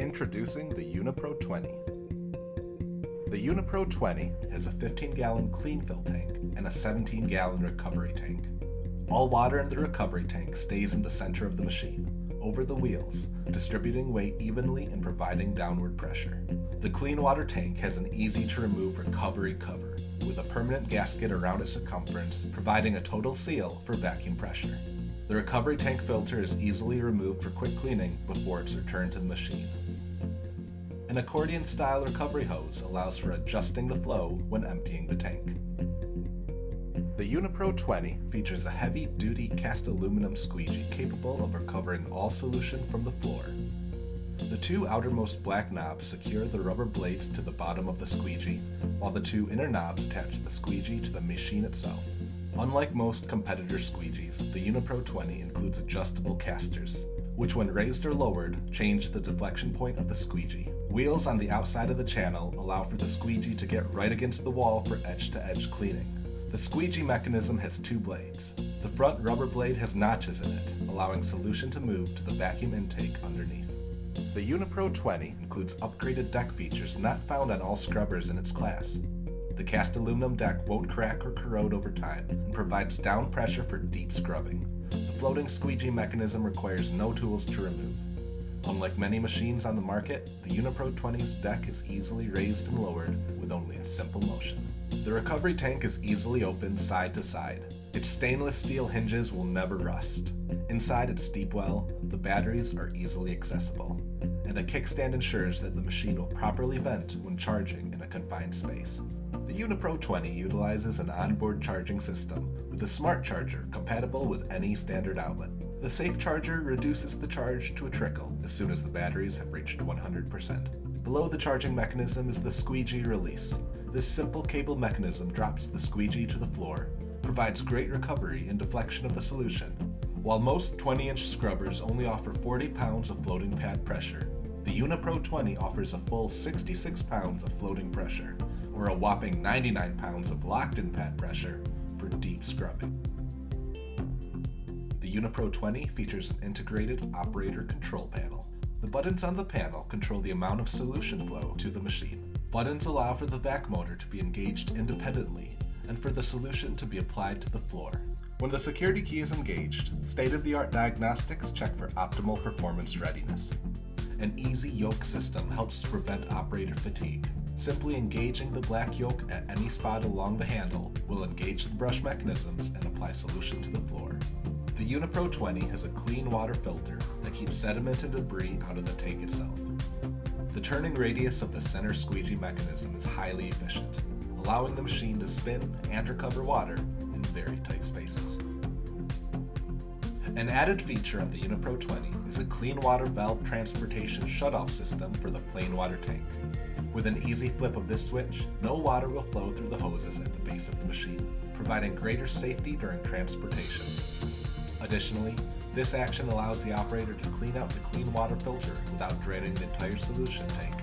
Introducing the Unipro 20. The Unipro 20 has a 15-gallon clean fill tank and a 17-gallon recovery tank. All water in the recovery tank stays in the center of the machine, over the wheels, distributing weight evenly and providing downward pressure. The clean water tank has an easy-to-remove recovery cover, with a permanent gasket around its circumference, providing a total seal for vacuum pressure. The recovery tank filter is easily removed for quick cleaning before it's returned to the machine. An accordion-style recovery hose allows for adjusting the flow when emptying the tank. The Unipro 20 features a heavy-duty cast aluminum squeegee capable of recovering all solution from the floor. The two outermost black knobs secure the rubber blades to the bottom of the squeegee, while the two inner knobs attach the squeegee to the machine itself. Unlike most competitor squeegees, the Unipro 20 includes adjustable castors, which when raised or lowered, change the deflection point of the squeegee. Wheels on the outside of the channel allow for the squeegee to get right against the wall for edge-to-edge cleaning. The squeegee mechanism has two blades. The front rubber blade has notches in it, allowing solution to move to the vacuum intake underneath. The Unipro 20 includes upgraded deck features not found on all scrubbers in its class. The cast aluminum deck won't crack or corrode over time and provides down pressure for deep scrubbing. The floating squeegee mechanism requires no tools to remove. Unlike many machines on the market, the Unipro 20's deck is easily raised and lowered with only a simple motion. The recovery tank is easily opened side to side. Its stainless steel hinges will never rust. Inside its deep well, the batteries are easily accessible, and a kickstand ensures that the machine will properly vent when charging in a confined space. The Unipro 20 utilizes an onboard charging system with a smart charger compatible with any standard outlet. The safe charger reduces the charge to a trickle as soon as the batteries have reached 100%. Below the charging mechanism is the squeegee release. This simple cable mechanism drops the squeegee to the floor, provides great recovery and deflection of the solution. While most 20-inch scrubbers only offer 40 pounds of floating pad pressure, the Unipro 20 offers a full 66 pounds of floating pressure, or a whopping 99 pounds of locked-in pad pressure for deep scrubbing. The Unipro 20 features an integrated operator control panel. The buttons on the panel control the amount of solution flow to the machine. Buttons allow for the vac motor to be engaged independently and for the solution to be applied to the floor. When the security key is engaged, state-of-the-art diagnostics check for optimal performance readiness. An easy yoke system helps to prevent operator fatigue. Simply engaging the black yoke at any spot along the handle will engage the brush mechanisms and apply solution to the floor. The Unipro 20 has a clean water filter that keeps sediment and debris out of the tank itself. The turning radius of the center squeegee mechanism is highly efficient, allowing the machine to spin and recover water in very tight spaces. An added feature of the Unipro 20 is a clean water valve transportation shutoff system for the plain water tank. With an easy flip of this switch, no water will flow through the hoses at the base of the machine, providing greater safety during transportation. Additionally, this action allows the operator to clean out the clean water filter without draining the entire solution tank.